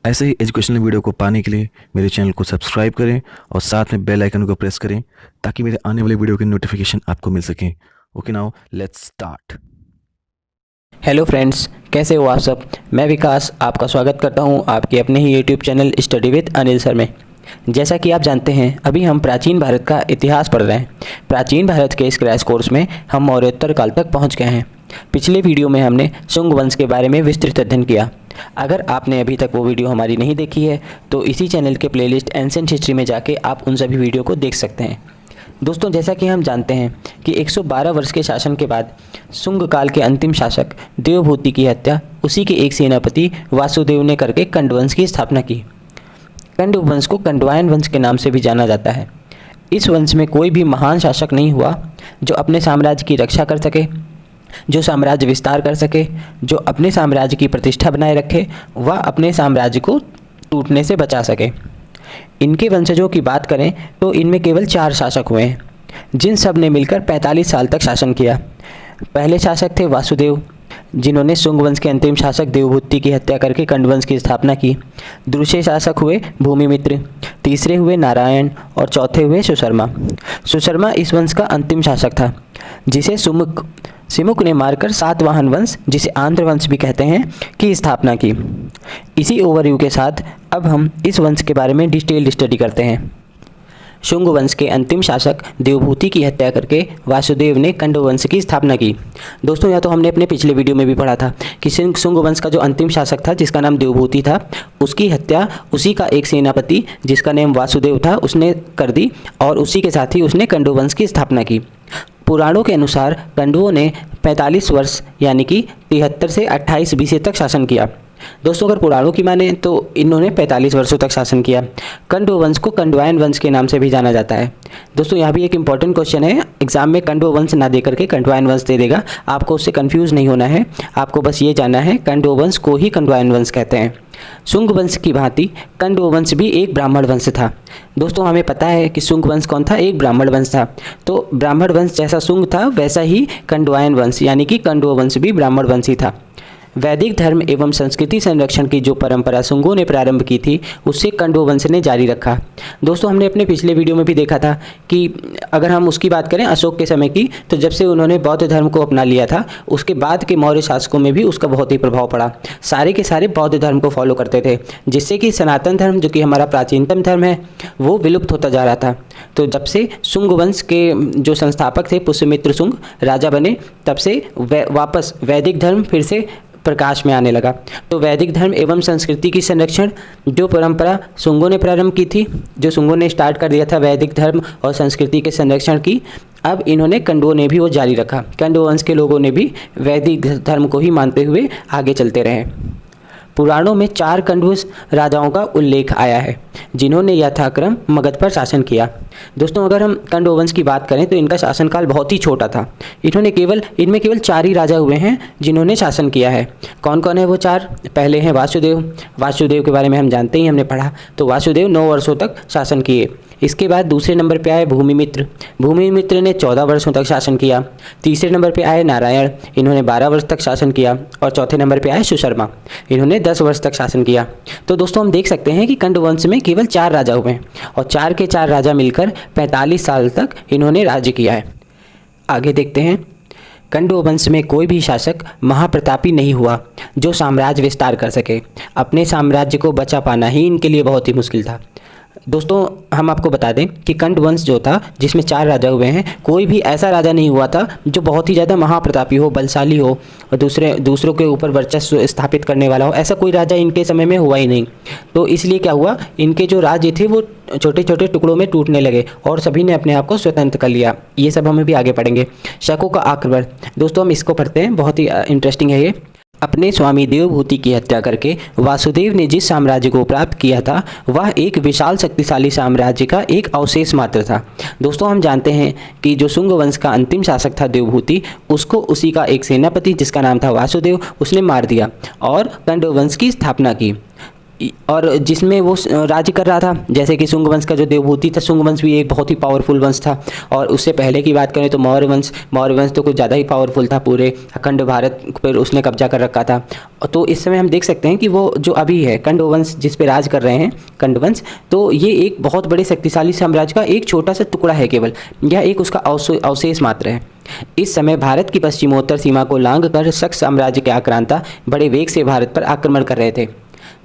ऐसे ही educational video को पाने के लिए मेरे चैनल को सब्सक्राइब करें और साथ में बेल आइकन को प्रेस करें ताकि मेरे आने वाले वीडियो की नोटिफिकेशन आपको मिल सके। Okay, now let's start. Hello friends, कैसे हो आप सब। मैं विकास आपका स्वागत करता हूं आपके अपने ही YouTube channel study with Anil sir में। जैसा कि आप जानते हैं, अभी हम प्राचीन भारत का इतिहास पढ़ रहे हैं। प्राचीन भारत के इस क्रैश कोर्स में हम मौर्योत्तर काल तक पहुंच गए हैं। पिछले वीडियो में हमने शुंग वंश के बारे में विस्तृत अध्ययन किया। अगर आपने अभी तक वो वीडियो हमारी नहीं देखी है तो इसी चैनल के प्लेलिस्ट एंशिएंट हिस्ट्री में जाके आप उन सभी वीडियो को देख सकते हैं। दोस्तों, जैसा कि हम जानते हैं कि 112 वर्ष के शासन के बाद शुंग काल के अंतिम शासक देवभूति की हत्या उसी के एक सेनापति वासुदेव ने करके कंड वंश की स्थापना की। कंड वंश को कंडवायन वंश के नाम से भी जाना जाता है। इस वंश में कोई भी महान शासक नहीं हुआ जो अपने साम्राज्य की रक्षा कर सके, जो साम्राज्य विस्तार कर सके, जो अपने साम्राज्य की प्रतिष्ठा बनाए रखे व अपने साम्राज्य को टूटने से बचा सके। इनके वंशजों की बात करें तो इनमें केवल 4 शासक हुए हैं जिन सब ने मिलकर 45 साल तक शासन किया। पहले शासक थे वासुदेव, जिन्होंने शुंग वंश के अंतिम शासक देवभूति की हत्या करके कंड वंश की स्थापना की। दूसरे शासक हुए भूमिमित्र, तीसरे हुए नारायण और चौथे हुए सुशर्मा। सुशर्मा इस वंश का अंतिम शासक था जिसे सिमुक ने मारकर सातवाहन वंश, जिसे आंध्र वंश भी कहते हैं, की स्थापना की। इसी ओवरव्यू के साथ अब हम इस वंश के बारे में डिटेल स्टडी करते हैं। शुंग वंश के अंतिम शासक देवभूति की हत्या करके वासुदेव ने कंड वंश की स्थापना की। दोस्तों, यह तो हमने अपने पिछले वीडियो में भी पढ़ा था कि शुंग वंश का जो अंतिम शासक था जिसका नाम देवभूति था, उसकी हत्या उसी का एक सेनापति जिसका नाम वासुदेव था उसने कर दी और उसी के साथ ही उसने कंड वंश की स्थापना की। पुराणों के अनुसार कंडुओं ने 45 वर्ष यानी कि 73 से 28 बीसी तक शासन किया। दोस्तों, अगर पुराणों की माने तो इन्होंने 45 वर्षों तक शासन किया। कंडो वंश को कंडवायन वंश के नाम से भी जाना जाता है। दोस्तों, यहाँ भी एक इंपॉर्टेंट क्वेश्चन है, एग्जाम में कंडो वंश ना दे करके कंडवायन वंश दे देगा। आपको उससे कंफ्यूज नहीं होना है, आपको बस ये जानना है कंडो वंश को ही कंडवायन वंश कहते हैं। शुंग वंश की भांति कंडो वंश भी एक ब्राह्मण वंश था। दोस्तों, हमें पता है कि शुंग वंश कौन था, एक ब्राह्मण वंश था। तो ब्राह्मण वंश जैसा शुंग था वैसा ही कंडवायन वंश यानी कि कंडो वंश भी ब्राह्मण वंश ही था। वैदिक धर्म एवं संस्कृति संरक्षण की जो परंपरा शुंगों ने प्रारंभ की थी उससे कंडो वंश ने जारी रखा। दोस्तों, हमने अपने पिछले वीडियो में भी देखा था कि अगर हम उसकी बात करें अशोक के समय की, तो जब से उन्होंने बौद्ध धर्म को अपना लिया था उसके बाद के मौर्य शासकों में भी उसका बहुत ही प्रभाव पड़ा। सारे के सारे बौद्ध धर्म को फॉलो करते थे, जिससे कि सनातन धर्म जो कि हमारा प्राचीनतम धर्म है वो विलुप्त होता जा रहा था। तो जब से शुंग वंश के जो संस्थापक थे पुष्यमित्र शुंग राजा बने, तब से वापस वैदिक धर्म फिर से प्रकाश में आने लगा। तो वैदिक धर्म एवं संस्कृति की संरक्षण जो परंपरा शुंगों ने प्रारंभ की थी, जो शुंगों ने स्टार्ट कर दिया था वैदिक धर्म और संस्कृति के संरक्षण की, अब इन्होंने कंडुओं ने भी वो जारी रखा। कंडो वंश के लोगों ने भी वैदिक धर्म को ही मानते हुए आगे चलते रहे। पुराणों में 4 कंडू राजाओं का उल्लेख आया है जिन्होंने यथाक्रम मगध पर शासन किया। दोस्तों, अगर हम कंडो वंश की बात करें तो इनका शासनकाल बहुत ही छोटा था। इनमें केवल 4 ही राजा हुए हैं जिन्होंने शासन किया है। कौन कौन है वो 4? पहले हैं वासुदेव। वासुदेव के बारे में हम जानते ही, हमने पढ़ा। तो वासुदेव 9 वर्षों तक शासन किए। इसके बाद दूसरे नंबर पे आए भूमिमित्र। भूमिमित्र ने 14 वर्षों तक शासन किया। तीसरे नंबर पे आए नारायण, इन्होंने 12 वर्ष तक शासन किया। और चौथे नंबर पे आए सुशर्मा, इन्होंने 10 वर्ष तक शासन किया। तो दोस्तों, हम देख सकते हैं कि कंड वंश में केवल 4 राजा हुए हैं और 4 के 4 राजा मिलकर 45 साल तक इन्होंने राज्य किया है। आगे देखते हैं। कंडो वंश में कोई भी शासक महाप्रतापी नहीं हुआ जो साम्राज्य विस्तार कर सके। अपने साम्राज्य को बचा पाना ही इनके लिए बहुत ही मुश्किल था। दोस्तों, हम आपको बता दें कि कंड वंश जो था जिसमें 4 राजा हुए हैं, कोई भी ऐसा राजा नहीं हुआ था जो बहुत ही ज़्यादा महाप्रतापी हो, बलशाली हो और दूसरों के ऊपर वर्चस्व स्थापित करने वाला हो। ऐसा कोई राजा इनके समय में हुआ ही नहीं। तो इसलिए क्या हुआ, इनके जो राज्य थे वो छोटे छोटे टुकड़ों में टूटने लगे और सभी ने अपने आप को स्वतंत्र कर लिया। ये सब हम भी आगे पढ़ेंगे। शकों का आक्रमण, दोस्तों हम इसको पढ़ते हैं, बहुत ही इंटरेस्टिंग है ये। अपने स्वामी देवभूति की हत्या करके वासुदेव ने जिस साम्राज्य को प्राप्त किया था वह एक विशाल शक्तिशाली साम्राज्य का एक अवशेष मात्र था। दोस्तों, हम जानते हैं कि जो शुंग वंश का अंतिम शासक था देवभूति, उसको उसी का एक सेनापति जिसका नाम था वासुदेव उसने मार दिया और कंड वंश की स्थापना की। और जिसमें वो राज्य कर रहा था, जैसे कि शुंग वंश का जो देवभूति था, शुंग वंश भी एक बहुत ही पावरफुल वंश था। और उससे पहले की बात करें तो मौर्य वंश तो कुछ ज़्यादा ही पावरफुल था, पूरे अखंड भारत पर उसने कब्जा कर रखा था। तो इस समय हम देख सकते हैं कि वो जो अभी है कंड वंश जिस पे राज कर रहे हैं कंड वंश, तो ये एक बहुत बड़े शक्तिशाली साम्राज्य का एक छोटा सा टुकड़ा है केवल, यह एक उसका अवशेष मात्र है। इस समय भारत की पश्चिमोत्तर सीमा को लांघ कर शक साम्राज्य के आक्रांता बड़े वेग से भारत पर आक्रमण कर रहे थे।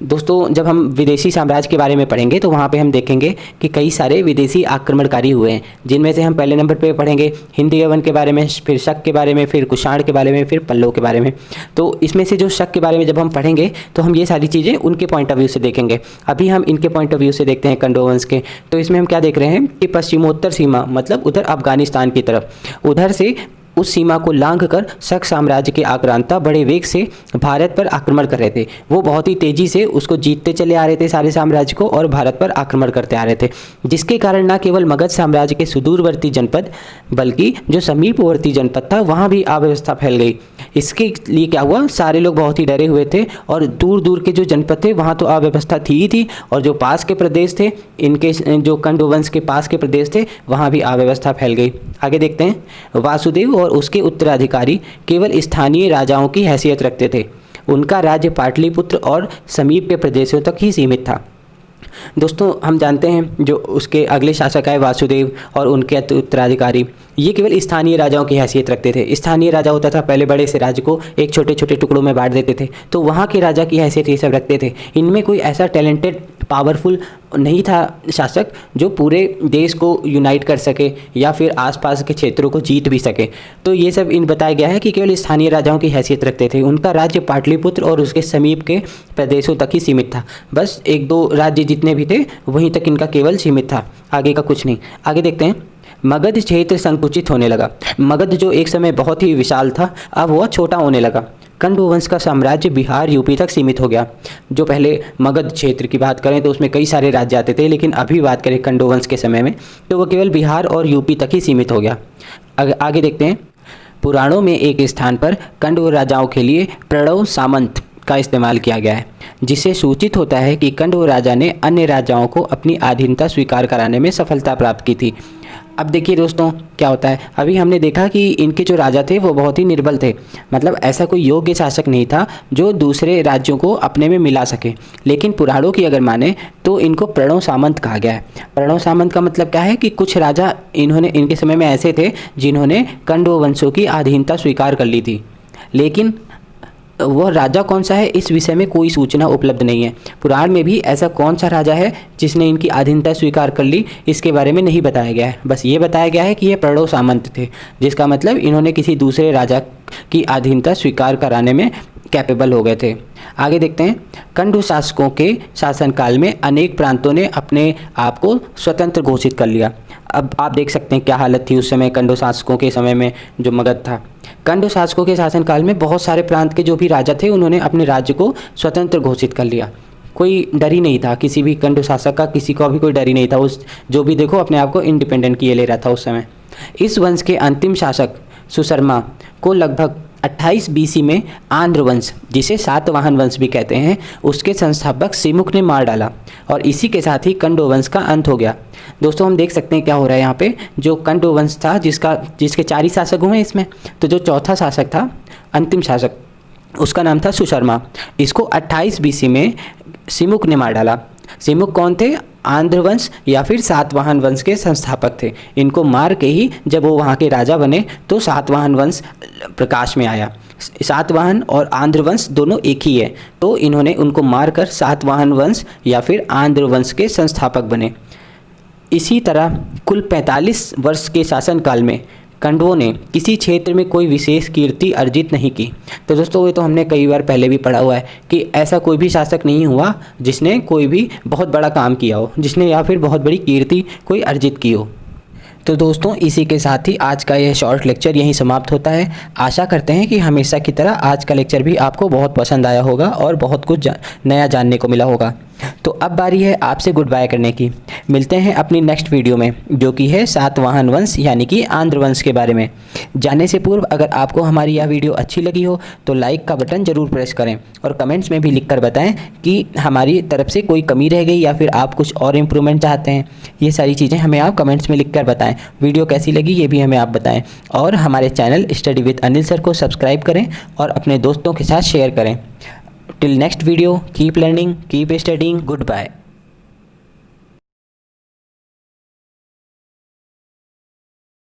दोस्तों, जब हम विदेशी साम्राज्य के बारे में पढ़ेंगे तो वहाँ पे हम देखेंगे कि कई सारे विदेशी आक्रमणकारी हुए हैं, जिनमें से हम पहले नंबर पे पढ़ेंगे हिंदी यवन के बारे में, फिर शक के बारे में, फिर कुषाण के बारे में, फिर पल्लव के बारे में। तो इसमें से जो शक के बारे में जब हम पढ़ेंगे तो हम ये सारी चीज़ें उनके पॉइंट ऑफ व्यू से देखेंगे। अभी हम इनके पॉइंट ऑफ व्यू से देखते हैं कंडो वंश के। तो इसमें हम क्या देख रहे हैं कि पश्चिमोत्तर सीमा मतलब उधर अफगानिस्तान की तरफ, उधर से उस सीमा को लांघकर शक साम्राज्य के आक्रांता बड़े वेग से भारत पर आक्रमण कर रहे थे। वो बहुत ही तेज़ी से उसको जीतते चले आ रहे थे सारे साम्राज्य को, और भारत पर आक्रमण करते आ रहे थे, जिसके कारण न केवल मगध साम्राज्य के सुदूरवर्ती जनपद बल्कि जो समीपवर्ती जनपद था वहाँ भी अव्यवस्था फैल गई। इसके लिए क्या हुआ, सारे लोग बहुत ही डरे हुए थे, और दूर दूर के जो जनपद थे वहाँ तो अव्यवस्था थी ही थी, और जो पास के प्रदेश थे, इनके जो कंड वंश के पास के प्रदेश थे वहाँ भी अव्यवस्था फैल गई। आगे देखते हैं। वासुदेव और उसके उत्तराधिकारी केवल स्थानीय राजाओं की हैसियत रखते थे। उनका राज्य पाटलिपुत्र और समीप के प्रदेशों तक ही सीमित था। दोस्तों, हम जानते हैं जो उसके अगले शासक आए वासुदेव और उनके उत्तराधिकारी, ये केवल स्थानीय राजाओं की हैसियत रखते थे। स्थानीय राजा होता था, पहले बड़े से राज्य को एक छोटे छोटे टुकड़ों में बांट देते थे, तो वहाँ के राजा की हैसियत ये सब रखते थे। इनमें कोई ऐसा टैलेंटेड पावरफुल नहीं था शासक जो पूरे देश को यूनाइट कर सके या फिर आसपास के क्षेत्रों को जीत भी सके। तो ये सब इन बताया गया है कि केवल स्थानीय राजाओं की हैसियत रखते थे। उनका राज्य पाटलिपुत्र और उसके समीप के प्रदेशों तक ही सीमित था। बस एक दो राज्य जितने भी थे वहीं तक इनका केवल सीमित था, आगे का कुछ नहीं। आगे देखते हैं। मगध क्षेत्र संकुचित होने लगा। मगध जो एक समय बहुत ही विशाल था, अब वह छोटा होने लगा। कंड वंश का साम्राज्य बिहार यूपी तक सीमित हो गया। जो पहले मगध क्षेत्र की बात करें तो उसमें कई सारे राज्य आते थे, लेकिन अभी बात करें कंड वंश के समय में तो वह केवल बिहार और यूपी तक ही सीमित हो गया। आगे देखते हैं। पुराणों में एक स्थान पर कंड राजाओं के लिए प्रणव सामंत का इस्तेमाल किया गया है, जिससे सूचित होता है कि कंड राजा ने अन्य राजाओं को अपनी अधीनता स्वीकार कराने में सफलता प्राप्त की थी। अब देखिए दोस्तों क्या होता है, अभी हमने देखा कि इनके जो राजा थे वो बहुत ही निर्बल थे, मतलब ऐसा कोई योग्य शासक नहीं था जो दूसरे राज्यों को अपने में मिला सके। लेकिन पुराणों की अगर माने तो इनको प्रणव सामंत कहा गया है। प्रणव सामंत का मतलब क्या है कि कुछ राजा इनके समय में ऐसे थे जिन्होंने कंड वंशों की अधीनता स्वीकार कर ली थी, लेकिन वह राजा कौन सा है इस विषय में कोई सूचना उपलब्ध नहीं है। पुराण में भी ऐसा कौन सा राजा है जिसने इनकी अधीनता स्वीकार कर ली, इसके बारे में नहीं बताया गया है। बस ये बताया गया है कि ये प्रणव सामंत थे, जिसका मतलब इन्होंने किसी दूसरे राजा की अधीनता स्वीकार कराने में कैपेबल हो गए थे। आगे देखते हैं। कंड शासकों के शासनकाल में अनेक प्रांतों ने अपने आप को स्वतंत्र घोषित कर लिया। अब आप देख सकते हैं क्या हालत थी उस समय कंड शासकों के समय में जो मगध था। कंड शासकों के शासनकाल में बहुत सारे प्रांत के जो भी राजा थे उन्होंने अपने राज्य को स्वतंत्र घोषित कर लिया। कोई डर ही नहीं था किसी भी कंड शासक का, किसी को भी कोई डर ही नहीं था। उस जो भी देखो अपने आप को इंडिपेंडेंट किए ले रहा था उस समय। इस वंश के अंतिम शासक सुशर्मा को लगभग 28 BC में आंध्र वंश, जिसे सातवाहन वंश भी कहते हैं, उसके संस्थापक सिमुक ने मार डाला, और इसी के साथ ही कंड वंश का अंत हो गया। दोस्तों, हम देख सकते हैं क्या हो रहा है यहाँ पे। जो कंड वंश था जिसके 4 ही शासक हुए इसमें, तो जो चौथा शासक था, अंतिम शासक, उसका नाम था सुशर्मा। इसको 28 BC में सिमुक ने मार डाला। सिमुक कौन थे? आंध्र वंश या फिर सातवाहन वंश के संस्थापक थे। इनको मार के ही जब वो वहाँ के राजा बने तो सातवाहन वंश प्रकाश में आया। सातवाहन और आंध्र वंश दोनों एक ही है, तो इन्होंने उनको मारकर सातवाहन वंश या फिर आंध्र वंश के संस्थापक बने। इसी तरह कुल 45 वर्ष के शासनकाल में कंडवों ने किसी क्षेत्र में कोई विशेष कीर्ति अर्जित नहीं की। तो दोस्तों, ये तो हमने कई बार पहले भी पढ़ा हुआ है कि ऐसा कोई भी शासक नहीं हुआ जिसने कोई भी बहुत बड़ा काम किया हो, जिसने या फिर बहुत बड़ी कीर्ति कोई अर्जित की हो। तो दोस्तों, इसी के साथ ही आज का यह शॉर्ट लेक्चर यहीं समाप्त होता है। आशा करते हैं कि हमेशा की तरह आज का लेक्चर भी आपको बहुत पसंद आया होगा और बहुत कुछ नया जानने को मिला होगा। तो अब बारी है आपसे गुड बाय करने की। मिलते हैं अपनी नेक्स्ट वीडियो में, जो कि है सातवाहन वंश यानी कि आंध्र वंश के बारे में। जाने से पूर्व अगर आपको हमारी यह वीडियो अच्छी लगी हो तो लाइक का बटन ज़रूर प्रेस करें और कमेंट्स में भी लिखकर बताएं कि हमारी तरफ से कोई कमी रह गई या फिर आप कुछ और इम्प्रूवमेंट चाहते हैं। ये सारी चीज़ें हमें आप कमेंट्स में लिखकर बताएं। वीडियो कैसी लगी ये भी हमें आप बताएं और हमारे channel study with Anil sir को सब्सक्राइब करें और अपने दोस्तों के साथ शेयर करें। Till next video, keep learning, keep studying. Goodbye.